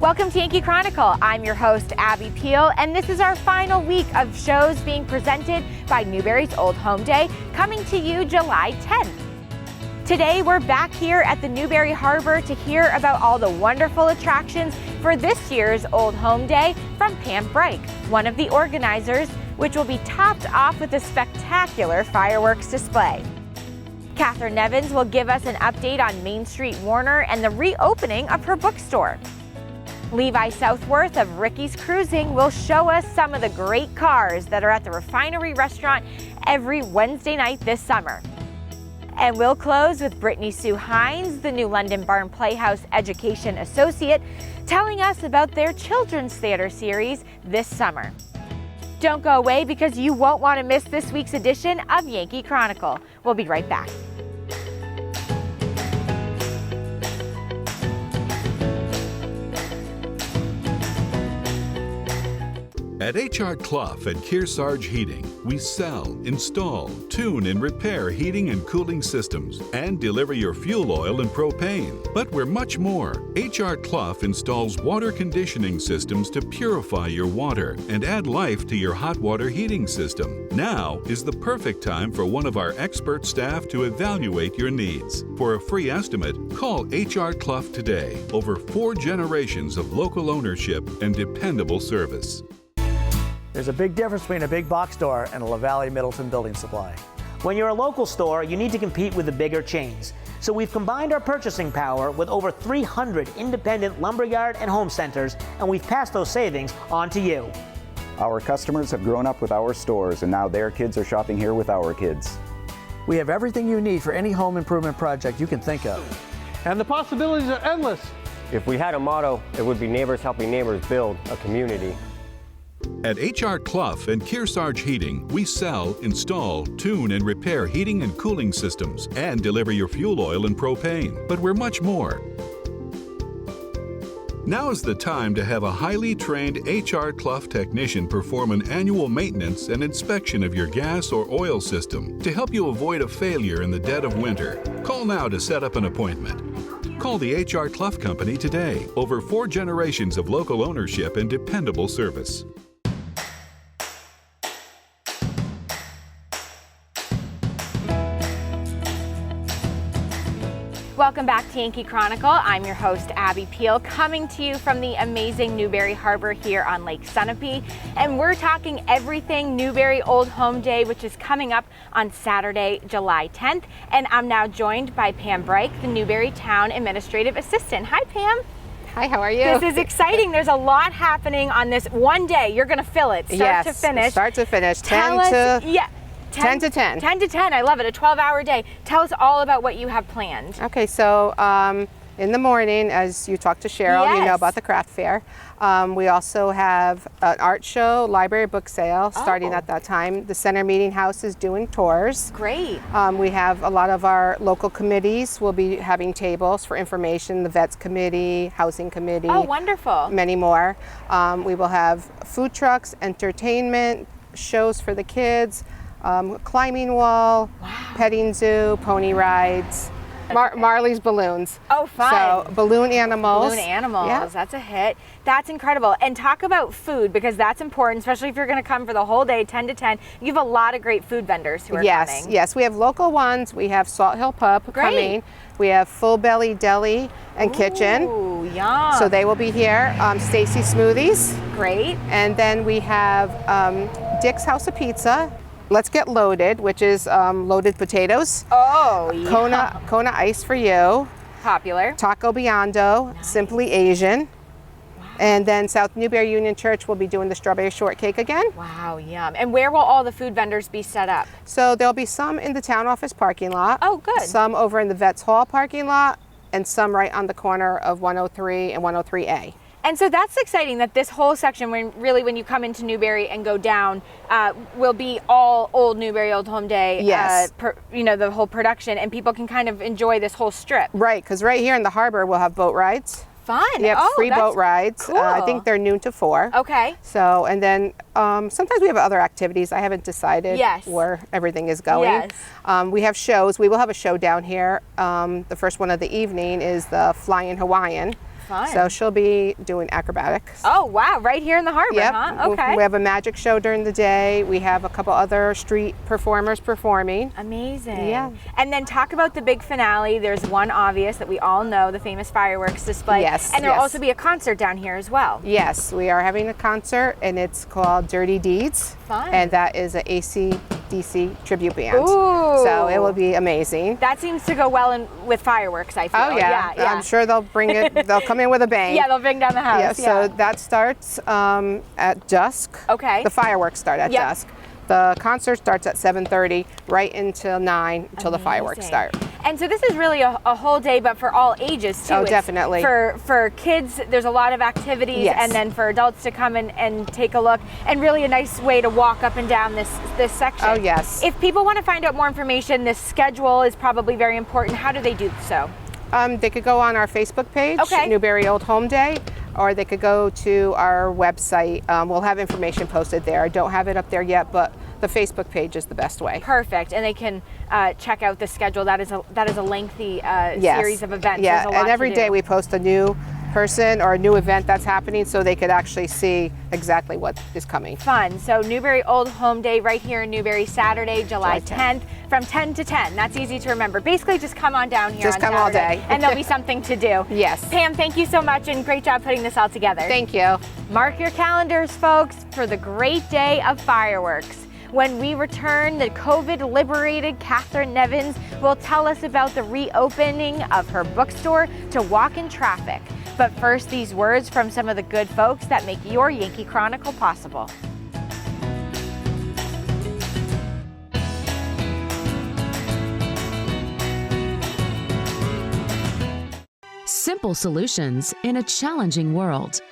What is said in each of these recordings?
Welcome to Yankee Chronicle. I'm your host, Abby Peel, and this is our final week of shows being presented by Newbury's Old Home Day, coming to you July 10th. Today, we're back here at the Newbury Harbor to hear about all the wonderful attractions for this year's Old Home Day from Pam Byrk, one of the organizers, which will be topped off with a spectacular fireworks display. Katherine Nevins will give us an update on MainStreet Warner and the reopening of her bookstore. Levi Southworth of Ricky's Cruising will show us some of the great cars that are at the Refinery Restaurant every Wednesday night this summer. And we'll close with Brittany Hines, the new London Barn Playhouse Education Associate, telling us about their children's theater series this summer. Don't go away because you won't want to miss this week's edition of Yankee Chronicle. We'll be right back. At H.R. Clough and Kearsarge Heating, we sell, install, tune, and repair heating and cooling systems and deliver your fuel oil and propane. But we're much more. H.R. Clough installs water conditioning systems to purify your water and add life to your hot water heating system. Now is the perfect time for one of our expert staff to evaluate your needs. For a free estimate, call H.R. Clough today. Over 4 generations of local ownership and dependable service. There's a big difference between a big box store and a LaValle Middleton building supply. When you're a local store, you need to compete with the bigger chains. So we've combined our purchasing power with over 300 independent lumberyard and home centers, and we've passed those savings on to you. Our customers have grown up with our stores, and now their kids are shopping here with our kids. We have everything you need for any home improvement project you can think of. And the possibilities are endless. If we had a motto, it would be neighbors helping neighbors build a community. At H.R. Clough and Kearsarge Heating, we sell, install, tune, and repair heating and cooling systems and deliver your fuel oil and propane. But we're much more. Now is the time to have a highly trained H.R. Clough technician perform an annual maintenance and inspection of your gas or oil system to help you avoid a failure in the dead of winter. Call now to set up an appointment. Call the H.R. Clough Company today. Over 4 generations of local ownership and dependable service. Welcome back to Yankee Chronicle. I'm your host, Abby Peel, coming to you from the amazing Newbury Harbor here on Lake Sunapee. And we're talking everything Newbury Old Home Day, which is coming up on Saturday, July 10th. And I'm now joined by Pam Byrk, the Newbury Town Administrative Assistant. Hi, Pam. Hi, how are you? This is exciting. There's a lot happening on this one day. You're going to fill it, start to finish. Start to finish. 10 to 10. 10 to 10. I love it. A 12-hour day. Tell us all about what you have planned. Okay, so in the morning, as you talk to Cheryl, Yes. you know about the craft fair. We also have an art show, library book sale starting at that time. The Center Meeting House is doing tours. Great. We have a lot of our local committees will be having tables for information, the Vets Committee, Housing Committee. Oh, wonderful. Many more. We will have food trucks, entertainment, shows for the kids, climbing wall, petting zoo, pony rides, Marley's balloons. Oh, fun. So balloon animals. Balloon animals, Yeah. That's a hit. That's incredible. And talk about food, because that's important, especially if you're going to come for the whole day, 10 to 10. You have a lot of great food vendors who are coming. Yes, we have local ones. We have Salt Hill Pub coming. We have Full Belly Deli and Kitchen. Ooh, yum. So they will be here. Stacy Smoothies. Great. And then we have Dick's House of Pizza. Let's Get Loaded, which is loaded potatoes. Oh, yeah. Kona Ice for you. Popular. Taco Biondo, Nice. Simply Asian. And then South Newbury Union Church will be doing the strawberry shortcake again. Wow, yum. And where will all the food vendors be set up? So there'll be some in the town office parking lot. Oh, good. Some over in the Vets Hall parking lot, and some right on the corner of 103 and 103A. And so that's exciting that this whole section, when you come into Newbury and go down, will be all old Newbury Old Home Day. Yes. The whole production, and people can kind of enjoy this whole strip. Right, because right here in the harbor we'll have boat rides. Fun. Yep, free that's boat rides. Cool. I think they're noon to 4. Okay. So, and then sometimes we have other activities. I haven't decided where everything is going. Yes. We have shows. We will have a show down here. The first one of the evening is the Flying Hawaiian. Fun. So she'll be doing acrobatics. Oh, wow, right here in the harbor, Yep. huh? Okay. We have a magic show during the day. We have a couple other street performers performing. Amazing. Yeah. And then talk about the big finale. There's one obvious that we all know, the famous fireworks display. Yes, And there'll yes. also be a concert down here as well. Yes, we are having a concert, and it's called Dirty Deeds. Fun. And that is an AC/DC tribute band. Ooh. So it will be amazing. That seems to go well with fireworks, I feel. Oh yeah. I'm sure they'll bring it. They'll come in with a bang. Yeah, they'll bring down the house. Yeah. So that starts at dusk. Okay. The fireworks start at Yep. dusk. The concert starts at 7:30, right until 9 until the fireworks start. And so this is really a whole day, but for all ages too. Oh, It's definitely. For kids, there's a lot of activities, Yes. and then for adults to come and take a look, and really a nice way to walk up and down this section. Oh, yes. If people want to find out more information, this schedule is probably very important. How do they do so? They could go on our Facebook page, Okay. Newbury Old Home Day, or they could go to our website. We'll have information posted there. I don't have it up there yet, but the Facebook page is the best way. Perfect, and they can check out the schedule. That is a lengthy Yes. series of events. Yeah, There's a lot and every to do. day we post a new person or a new event that's happening, so they could actually see exactly what is coming. Fun. So Newbury Old Home Day right here in Newbury, Saturday, July 10th, from 10 to 10. That's easy to remember. Basically, just come on down here Just on come all Saturday, day. and there'll be something to do. Yes. Pam, thank you so much, and great job putting this all together. Thank you. Mark your calendars, folks, for the great day of fireworks. When we return, the COVID-liberated Katherine Nevins will tell us about the reopening of her bookstore to walk-in traffic. But first, these words from some of the good folks that make your Yankee Chronicle possible. Simple solutions in a challenging world.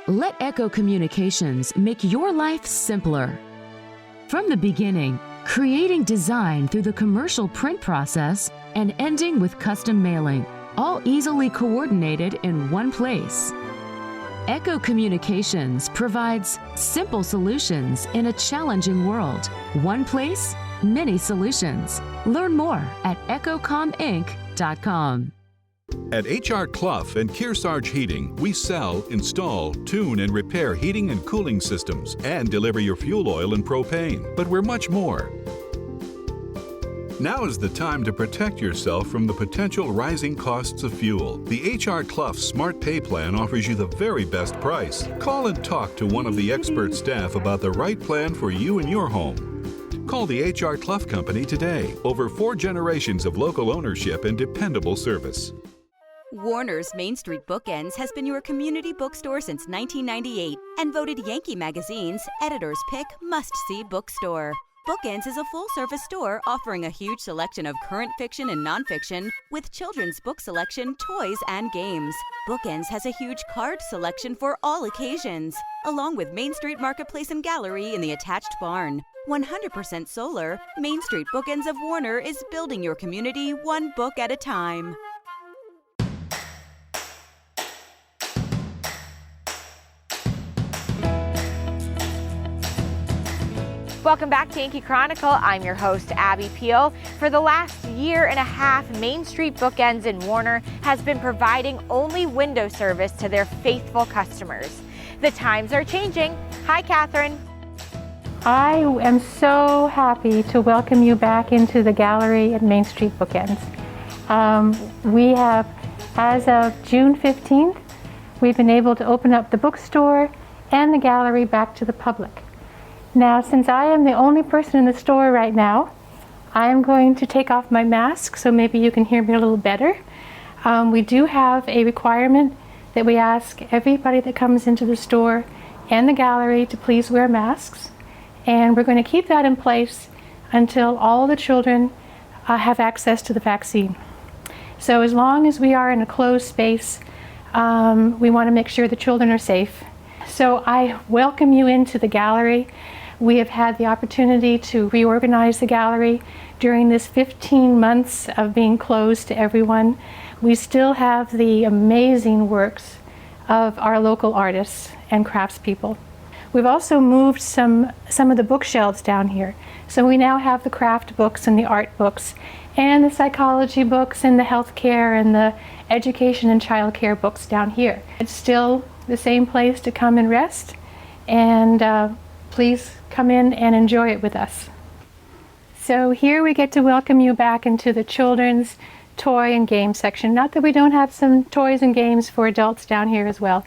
Let Echo Communications make your life simpler. From the beginning, creating design through the commercial print process and ending with custom mailing, all easily coordinated in one place. Echo Communications provides simple solutions in a challenging world. One place, many solutions. Learn more at echocominc.com. At H.R. Clough and Kearsarge Heating, we sell, install, tune, and repair heating and cooling systems and deliver your fuel oil and propane. But we're much more. Now is the time to protect yourself from the potential rising costs of fuel. The H.R. Clough Smart Pay Plan offers you the very best price. Call and talk to one of the expert staff about the right plan for you and your home. Call the H.R. Clough Company today. Over 4 generations of local ownership and dependable service. Warner's MainStreet Bookends has been your community bookstore since 1998 and voted Yankee Magazine's Editor's Pick Must-See Bookstore. Bookends is a full-service store offering a huge selection of current fiction and nonfiction with children's book selection, toys, and games. Bookends has a huge card selection for all occasions, along with Main Street Marketplace and Gallery in the attached barn. 100% solar, Main Street Bookends of Warner is building your community one book at a time. Welcome back to Yankee Chronicle. I'm your host, Abby Peel. For the last year and a half, Main Street Bookends in Warner has been providing only window service to their faithful customers. The times are changing. Hi, Katherine. I am so happy to welcome you back into the gallery at Main Street Bookends. We have, as of June 15th, we've been able to open up the bookstore and the gallery back to the public. Now, since I am the only person in the store right now, I am going to take off my mask so maybe you can hear me a little better. We do have a requirement that we ask everybody that comes into the store and the gallery to please wear masks. And we're going to keep that in place until all the children have access to the vaccine. So as long as we are in a closed space, we want to make sure the children are safe. So I welcome you into the gallery. We have had the opportunity to reorganize the gallery during this 15 months of being closed to everyone. We still have the amazing works of our local artists and craftspeople. We've also moved some of the bookshelves down here. So we now have the craft books and the art books and the psychology books and the healthcare and the education and childcare books down here. It's still the same place to come and rest, and please come in and enjoy it with us. So here we get to welcome you back into the children's toy and game section. Not that we don't have some toys and games for adults down here as well,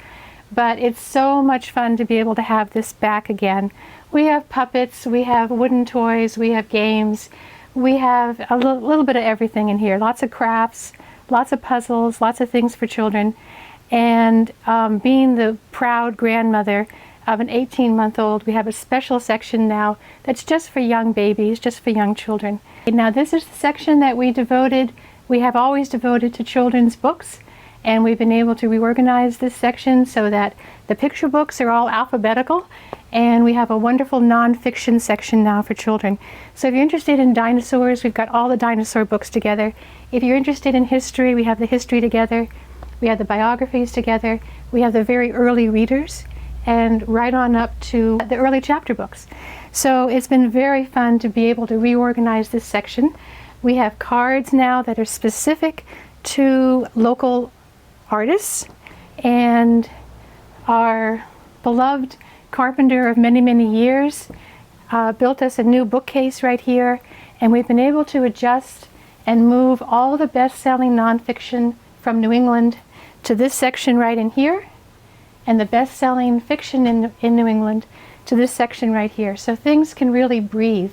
but it's so much fun to be able to have this back again. We have puppets, we have wooden toys, we have games, we have a little bit of everything in here. Lots of crafts, lots of puzzles, lots of things for children. And being the proud grandmother of an 18-month-old, we have a special section now that's just for young babies, just for young children. Now this is the section that we have always devoted to children's books, and we've been able to reorganize this section so that the picture books are all alphabetical, and we have a wonderful nonfiction section now for children. So if you're interested in dinosaurs, we've got all the dinosaur books together. If you're interested in history, we have the history together. We have the biographies together. We have the very early readers, and right on up to the early chapter books. So it's been very fun to be able to reorganize this section. We have cards now that are specific to local artists, and our beloved carpenter of many, many years built us a new bookcase right here, and we've been able to adjust and move all the best-selling nonfiction from New England to this section right in here, and the best-selling fiction in New England to this section right here. So things can really breathe.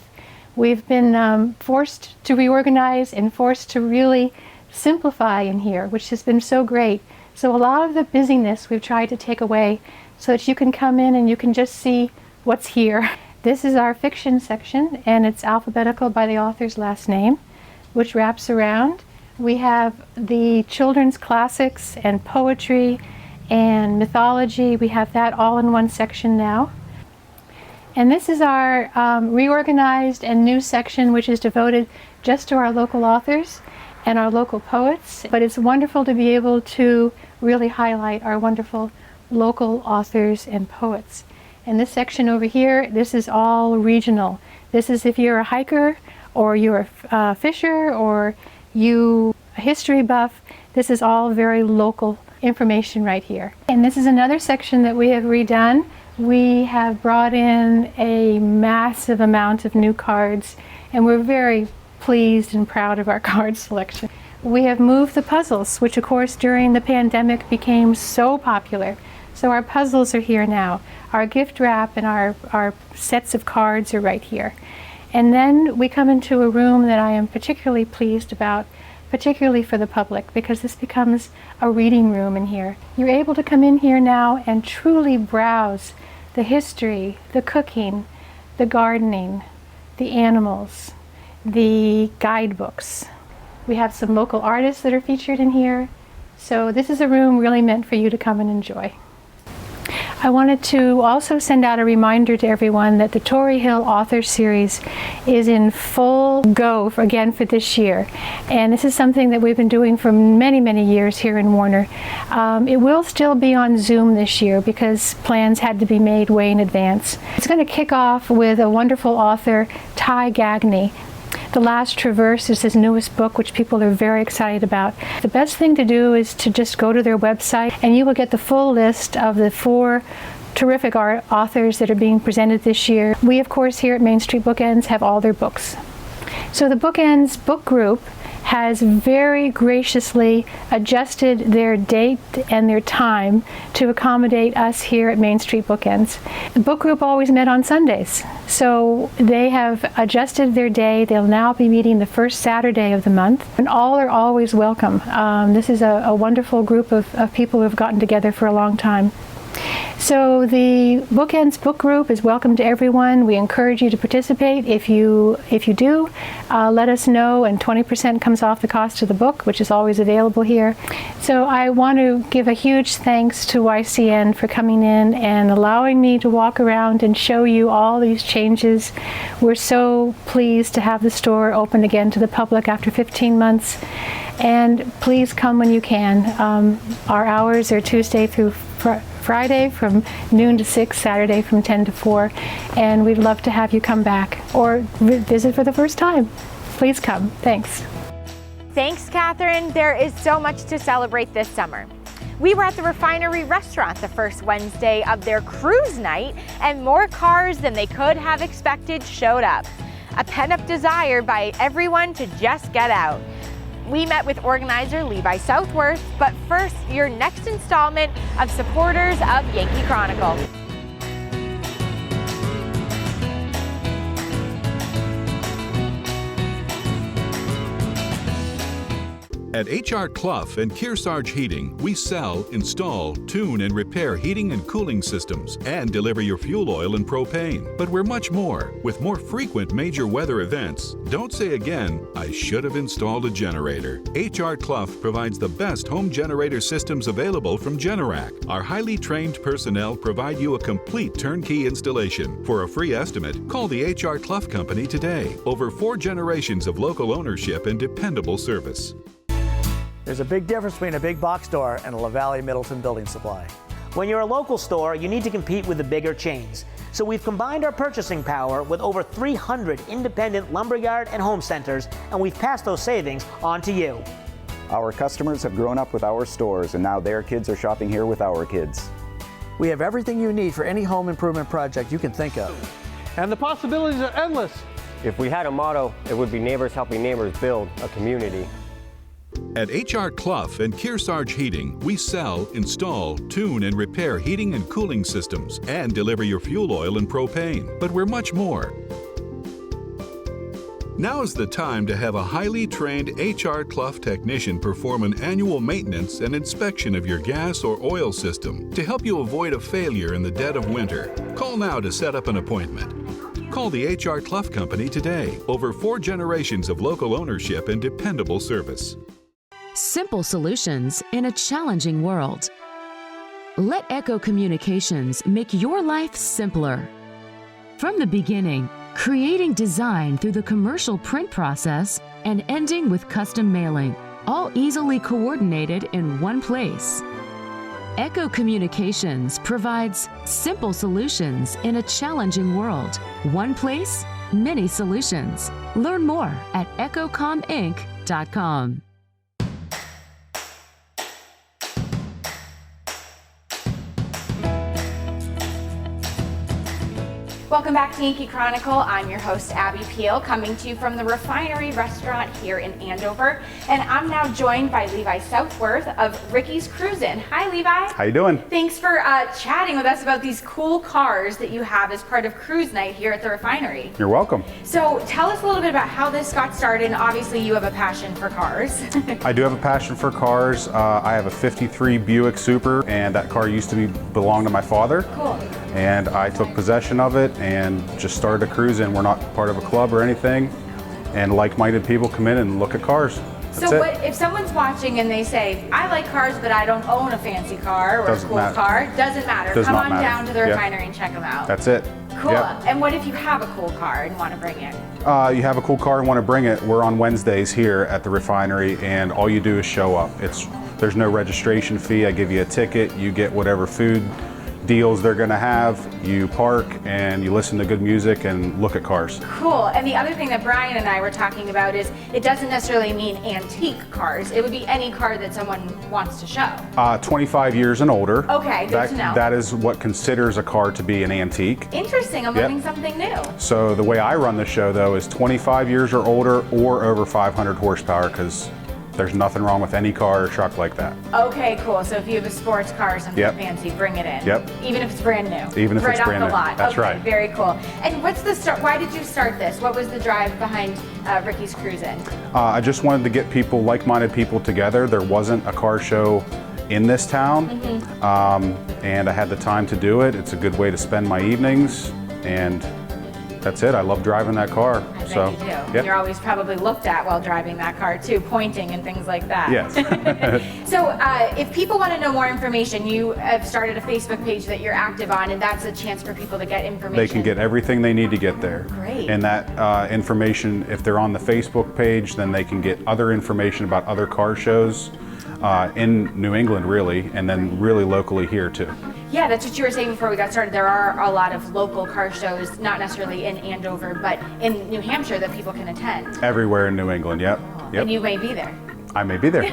We've been forced to reorganize and forced to really simplify in here, which has been so great. So a lot of the busyness we've tried to take away so that you can come in and you can just see what's here. This is our fiction section, and it's alphabetical by the author's last name, which wraps around. We have the children's classics and poetry and mythology. We have that all in one section now. And this is our reorganized and new section, which is devoted just to our local authors and our local poets. But it's wonderful to be able to really highlight our wonderful local authors and poets. And this section over here, this is all regional. This is if you're a hiker, or you're a fisher, or you a history buff. This is all very local information right here. And this is another section that we have redone. We have brought in a massive amount of new cards, and we're very pleased and proud of our card selection. We have moved the puzzles, which of course during the pandemic became so popular. So our puzzles are here now. Our gift wrap and our sets of cards are right here. And then we come into a room that I am particularly pleased about, particularly for the public, because this becomes a reading room in here. You're able to come in here now and truly browse the history, the cooking, the gardening, the animals, the guidebooks. We have some local artists that are featured in here. So this is a room really meant for you to come and enjoy. I wanted to also send out a reminder to everyone that the Torrey Hill Author Series is in full go again for this year. And this is something that we've been doing for many, many years here in Warner. It will still be on Zoom this year because plans had to be made way in advance. It's going to kick off with a wonderful author, Ty Gagney. The Last Traverse is his newest book, which people are very excited about. The best thing to do is to just go to their website, and you will get the full list of the 4 terrific authors that are being presented this year. We, of course, here at MainStreet Bookends have all their books. So the Bookends book group has very graciously adjusted their date and their time to accommodate us here at MainStreet Bookends. The book group always met on Sundays, so they have adjusted their day. They'll now be meeting the first Saturday of the month, and all are always welcome. This is a wonderful group of people who have gotten together for a long time. So the Bookends book group is welcome to everyone. We encourage you to participate. If you do, let us know, and 20% comes off the cost of the book, which is always available here. So I want to give a huge thanks to YCN for coming in and allowing me to walk around and show you all these changes. We're so pleased to have the store open again to the public after 15 months. And please come when you can. Our hours are Tuesday through Friday from noon to 6, Saturday from 10 to 4, and we'd love to have you come back or visit for the first time. Please come. Thanks. Thanks, Katherine. There is so much to celebrate this summer. We were at the Refinery Restaurant the first Wednesday of their cruise night, and more cars than they could have expected showed up. A pent-up desire by everyone to just get out. We met with organizer Levi Southworth, but first, your next installment of supporters of Yankee Chronicle. At H.R. Clough and Kearsarge Heating, we sell, install, tune, and repair heating and cooling systems and deliver your fuel oil and propane. But we're much more. With more frequent major weather events, don't say again, I should have installed a generator. H.R. Clough provides the best home generator systems available from Generac. Our highly trained personnel provide you a complete turnkey installation. For a free estimate, call the H.R. Clough Company today. Over 4 generations of local ownership and dependable service. There's a big difference between a big box store and a LaValle Middleton building supply. When you're a local store, you need to compete with the bigger chains. So we've combined our purchasing power with over 300 independent lumberyard and home centers, and we've passed those savings on to you. Our customers have grown up with our stores, and now their kids are shopping here with our kids. We have everything you need for any home improvement project you can think of. And the possibilities are endless. If we had a motto, it would be neighbors helping neighbors build a community. At H.R. Clough and Kearsarge Heating, we sell, install, tune, and repair heating and cooling systems and deliver your fuel oil and propane. But we're much more. Now is the time to have a highly trained H.R. Clough technician perform an annual maintenance and inspection of your gas or oil system to help you avoid a failure in the dead of winter. Call now to set up an appointment. Call the H.R. Clough Company today. Over 4 generations of local ownership and dependable service. Simple solutions in a challenging world. Let Echo Communications make your life simpler. From the beginning, creating design through the commercial print process and ending with custom mailing, all easily coordinated in one place. Echo Communications provides simple solutions in a challenging world. One place, many solutions. Learn more at echocominc.com. Welcome back to Yankee Chronicle. I'm your host, Abby Peel, coming to you from the Refinery Restaurant here in Andover. And I'm now joined by Levi Southworth of Ricky's Cruisin'. Hi, Levi. How you doing? Thanks for chatting with us about these cool cars that you have as part of cruise night here at the refinery. You're welcome. So tell us a little bit about how this got started. And obviously, you have a passion for cars. I do have a passion for cars. I have a 53 Buick Super, and that car used to belong to my father. Cool. And I took possession of it and just started to cruise in. We're not part of a club or anything, and like-minded people come in and look at cars. That's so it. If someone's watching and they say, I like cars, but I don't own a fancy car or Doesn't a cool matter. car, doesn't matter. Does Come not on matter. down to the Yep. refinery and check them out. That's it. Cool. Yep. And what if you have a cool car and want to bring it? You have a cool car and want to bring it, we're on Wednesdays here at the refinery, and all you do is show up. There's no registration fee. I give you a ticket, you get whatever food deals they're going to have, you park and you listen to good music and look at cars. Cool. And the other thing that Brian and I were talking about is it doesn't necessarily mean antique cars. It would be any car that someone wants to show. 25 years and older. Okay, good to know. That is what considers a car to be an antique. Interesting. I'm learning something new. So the way I run the show though is 25 years or older or over 500 horsepower, because there's nothing wrong with any car or truck like that. Okay, cool. So if you have a sports car or something fancy, bring it in. Yep. Even if it's brand new. Even if right it's brand off the new. lot. That's okay, right. Very cool. And what's the start? Why did you start this? What was the drive behind Ricky's Cruisin'? I just wanted to get people, like-minded people together. There wasn't a car show in this town, and I had the time to do it. It's a good way to spend my evenings, and that's it. I love driving that car. I bet so, you do. Yep. You're always probably looked at while driving that car too, pointing and things like that. Yes. So if people want to know more information, you have started a Facebook page that you're active on, and that's a chance for people to get information. They can get everything they need to get there. Great. And that information, if they're on the Facebook page, then they can get other information about other car shows in New England, really, and then really locally here too. Yeah, that's what you were saying before we got started. There are a lot of local car shows, not necessarily in Andover, but in New Hampshire that people can attend. Everywhere in New England, yep. And you may be there. I may be there.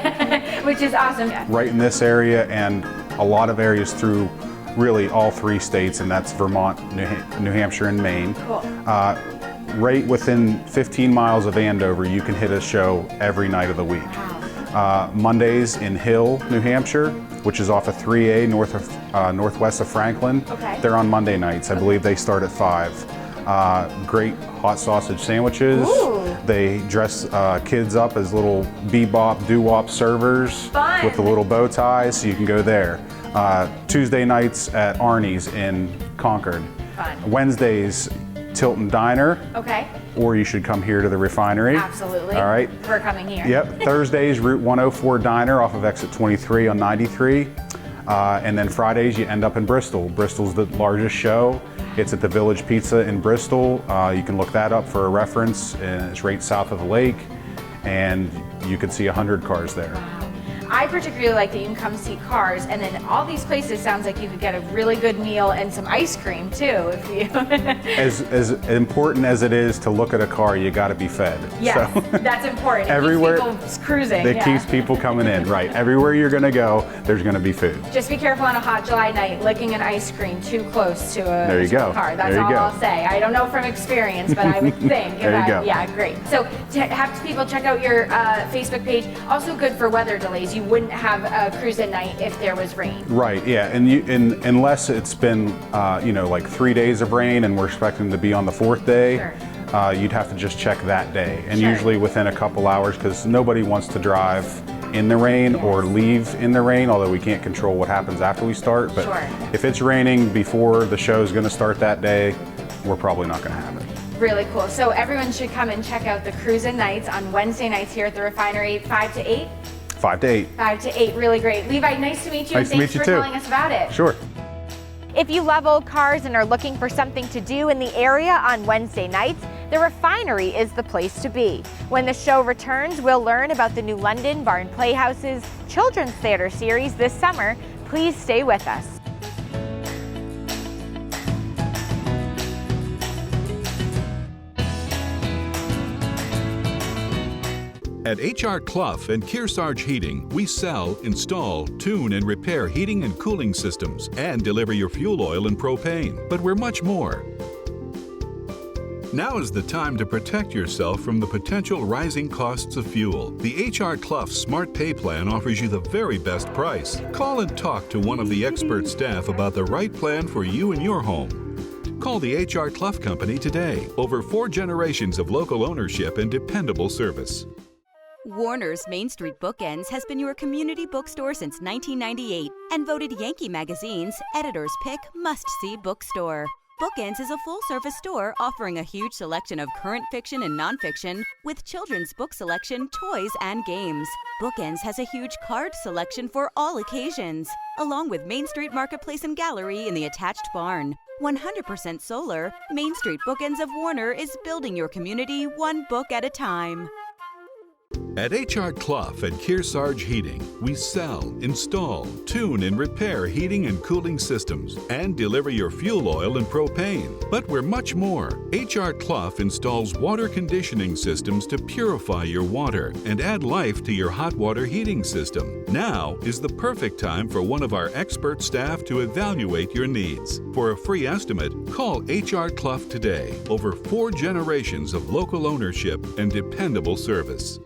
Which is awesome. Right in this area and a lot of areas through really all 3 states, and that's Vermont, New Hampshire, and Maine. Cool. Right within 15 miles of Andover, you can hit a show every night of the week. Mondays in Hill, New Hampshire, which is off of 3A northwest of Franklin. Okay. They're on Monday nights. I believe they start at 5. Great hot sausage sandwiches. Ooh. They dress kids up as little bebop, doo-wop servers. Fun. With the little bow ties, so you can go there. Tuesday nights at Arnie's in Concord. Fun. Wednesdays, Tilton Diner. Okay. Or you should come here to the Refinery. Absolutely. All right. We're coming here. Yep. Thursdays, Route 104 Diner off of exit 23 on 93. And then Fridays, you end up in Bristol. Bristol's the largest show. It's at the Village Pizza in Bristol. You can look that up for a reference. And it's right south of the lake. And you can see 100 cars there. I particularly like that you can come see cars, and then all these places sounds like you could get a really good meal and some ice cream too. If you As important as it is to look at a car, you got to be fed. Yes, so, that's important. Everywhere, it keeps people cruising. It keeps people coming in, right. Everywhere you're going to go, there's going to be food. Just be careful on a hot July night, licking an ice cream too close to a car. That's all I'll say. I don't know from experience, but I would think. There you go. Yeah, great. So to have people check out your Facebook page. Also good for weather delays. You wouldn't have a cruise at night if there was rain. Right, yeah, and unless it's been, like 3 days of rain and we're expecting to be on the 4th day, sure. You'd have to just check that day. And sure. usually within a couple hours, because nobody wants to drive in the rain or leave in the rain, although we can't control what happens after we start. But sure. if it's raining before the show's going to start that day, we're probably not going to have it. Really cool. So everyone should come and check out the cruising nights on Wednesday nights here at the Refinery, 5 to 8? 5 to 8. 5 to 8, really great. Levi, nice to meet you. Nice to meet you too. Thanks for telling us about it. Sure. If you love old cars and are looking for something to do in the area on Wednesday nights, the Refinery is the place to be. When the show returns, we'll learn about the new London Barn Playhouse's Children's Theater series this summer. Please stay with us. At H.R. Clough and Kearsarge Heating, we sell, install, tune, and repair heating and cooling systems and deliver your fuel oil and propane. But we're much more. Now is the time to protect yourself from the potential rising costs of fuel. The H.R. Clough Smart Pay Plan offers you the very best price. Call and talk to one of the expert staff about the right plan for you and your home. Call the H.R. Clough Company today. Over 4 generations of local ownership and dependable service. Warner's MainStreet Bookends has been your community bookstore since 1998 and voted Yankee Magazine's Editor's Pick Must-See Bookstore. Bookends is a full-service store offering a huge selection of current fiction and nonfiction with children's book selection, toys, and games. Bookends has a huge card selection for all occasions, along with Main Street Marketplace and Gallery in the attached barn. 100% solar, Main Street Bookends of Warner is building your community one book at a time. At H.R. Clough and Kearsarge Heating, we sell, install, tune, and repair heating and cooling systems and deliver your fuel oil and propane. But we're much more. H.R. Clough installs water conditioning systems to purify your water and add life to your hot water heating system. Now is the perfect time for one of our expert staff to evaluate your needs. For a free estimate, call H.R. Clough today. Over 4 generations of local ownership and dependable service.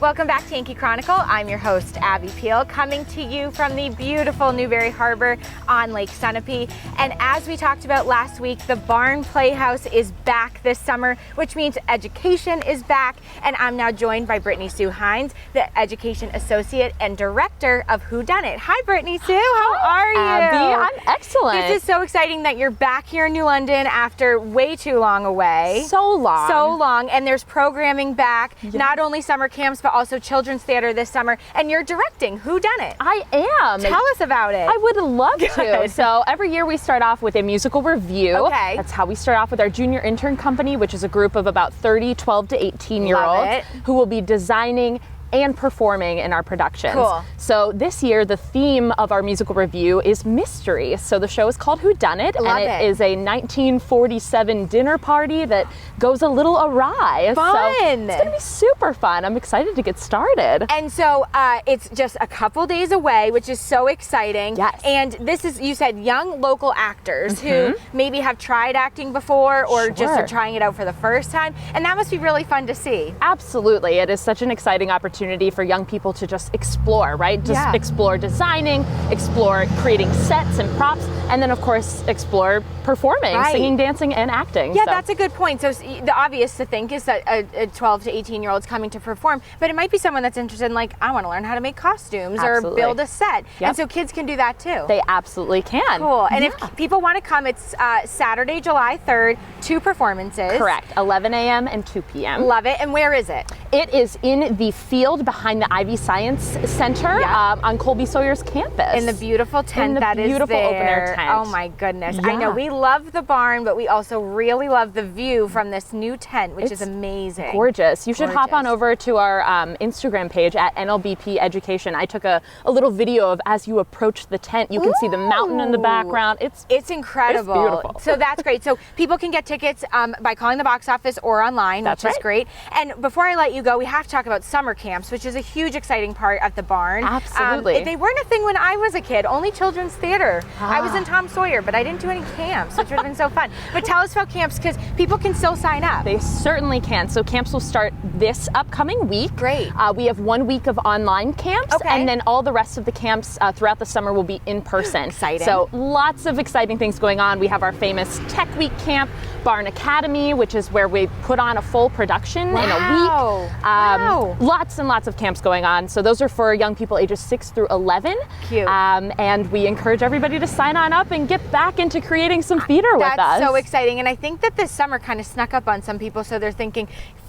Welcome back to Yankee Chronicle. I'm your host, Abby Peel, coming to you from the beautiful Newbury Harbor on Lake Sunapee. And as we talked about last week, the Barn Playhouse is back this summer, which means education is back. And I'm now joined by Brittany Sue Hines, the Education Associate and Director of Whodunit. Hi, Brittany Sue. How are you? Abby, I'm excellent. This is so exciting that you're back here in New London after way too long away. So long. So long. And there's programming back, not only summer camps, but also children's theater this summer, and you're directing Whodunit. I am. Tell us about it. I would love to. So every year we start off with a musical review. Okay. That's how we start off with our junior intern company, which is a group of about 30 12 to 18-year-olds who will be designing and performing in our productions. Cool. So this year, the theme of our musical review is mystery. So the show is called Whodunit, and it is a 1947 dinner party that goes a little awry. Fun! So it's going to be super fun. I'm excited to get started. And so it's just a couple days away, which is so exciting. Yes. And this is, you said, young local actors who maybe have tried acting before or just are trying it out for the first time. And that must be really fun to see. Absolutely. It is such an exciting opportunity for young people to just explore, right? Just explore designing, explore creating sets and props, and then of course explore performing, singing, dancing, and acting. Yeah, that's a good point. So the obvious to think is that a 12 to 18-year-old is coming to perform, but it might be someone that's interested in, like, I want to learn how to make costumes or build a set. And so kids can do that too. They absolutely can. Cool. And if people want to come, it's Saturday, July 3rd, 2 performances. Correct. 11 a.m. and 2 p.m. Love it. And where is it? It is in the field behind the Ivy Science Center on Colby Sawyer's campus. In the beautiful tent that is beautiful there. open-air tent. Oh my goodness. I know we love the barn, but we also really love the view from this new tent, which is amazing. Gorgeous. You should hop on over to our Instagram page at NLBP Education. I took a little video of as you approach the tent, you can see the mountain in the background. It's incredible. It's beautiful. So that's great. So people can get tickets by calling the box office or online, which is great. And before I let you go, we have to talk about summer camps, which is a huge exciting part of the barn. Absolutely. They weren't a thing when I was a kid, only children's theater. I was in Tom Sawyer, but I didn't do any camps, which would have been so fun. But tell us about camps, because people can still sign up. They certainly can. So camps will start this upcoming week. Great. We have 1 week of online camps, and then all the rest of the camps throughout the summer will be in person. Exciting. So lots of exciting things going on. We have our famous Tech Week camp, Barn Academy, which is where we put on a full production in a week. Lots and lots of camps going on. So those are for young people ages 6 through 11. Cute. And we encourage everybody to sign on up and get back into creating some theater with us. That's so exciting. And I think that this summer kind of snuck up on some people, so they're thinking,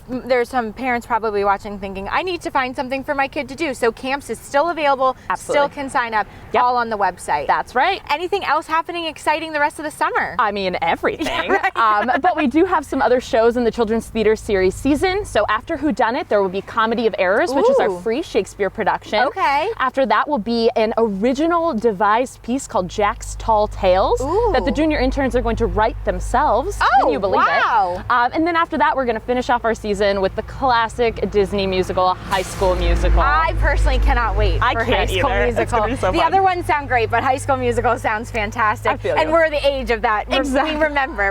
there's some parents probably watching thinking, I need to find something for my kid to do. So camps is still available, still can sign up, all on the website. That's right. Anything else happening exciting the rest of the summer? I mean, everything. But we do have some other shows in the Children's Theater Series season. So after Whodunit, there will be Comedy of Errors, which is our free Shakespeare production. Okay. After that will be an original devised piece called Jack's Tall Tales that the junior interns are going to write themselves. Can you believe it? And then after that, we're going to finish off our season with the classic Disney musical, High School Musical. I personally cannot wait for High School Musical. It's gonna be so the fun. other ones sound great, but High School Musical sounds fantastic. And we're the age of that. Exactly.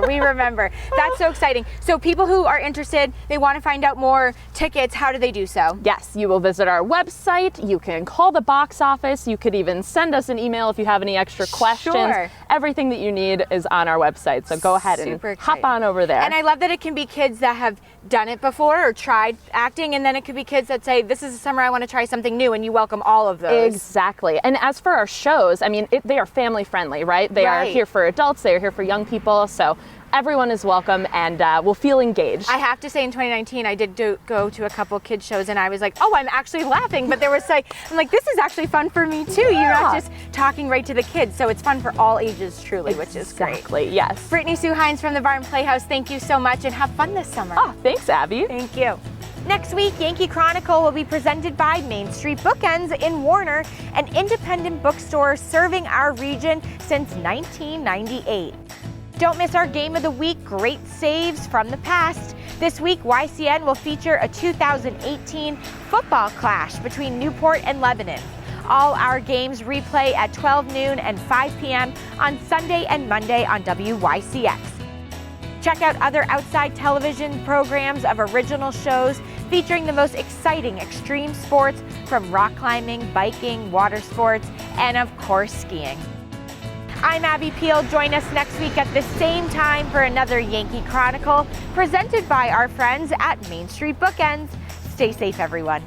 We remember. That's so exciting. So people who are interested, they want to find out more tickets, how do they do so? Yes, you will visit our website. You can call the box office. You could even send us an email if you have any extra questions. Sure. Everything that you need is on our website. So go ahead and hop on over there. And I love that it can be kids that have done it before or tried acting, and then it could be kids that say, this is the summer I want to try something new, and you welcome all of those. Exactly. And as for our shows, I mean, they are family friendly, right? They are here for adults, they are here for young people, so everyone is welcome and will feel engaged. I have to say, in 2019, I did go to a couple kids shows, and I was like, oh, I'm actually laughing, but there was like, I'm like, this is actually fun for me too. You're not just talking right to the kids, so it's fun for all ages, truly, which is great. Exactly, yes. Brittany Sue Hines from the Barn Playhouse, thank you so much, and have fun this summer. Oh, thanks, Abby. Thank you. Next week, Yankee Chronicle will be presented by MainStreet Bookends in Warner, an independent bookstore serving our region since 1998. Don't miss our Game of the Week, Great Saves from the Past. This week, YCN will feature a 2018 football clash between Newport and Lebanon. All our games replay at 12 noon and 5 p.m. on Sunday and Monday on WYCX. Check out other outside television programs of original shows featuring the most exciting extreme sports from rock climbing, biking, water sports, and of course skiing. I'm Abby Peel. Join us next week at the same time for another Yankee Chronicle presented by our friends at MainStreet Bookends. Stay safe, everyone.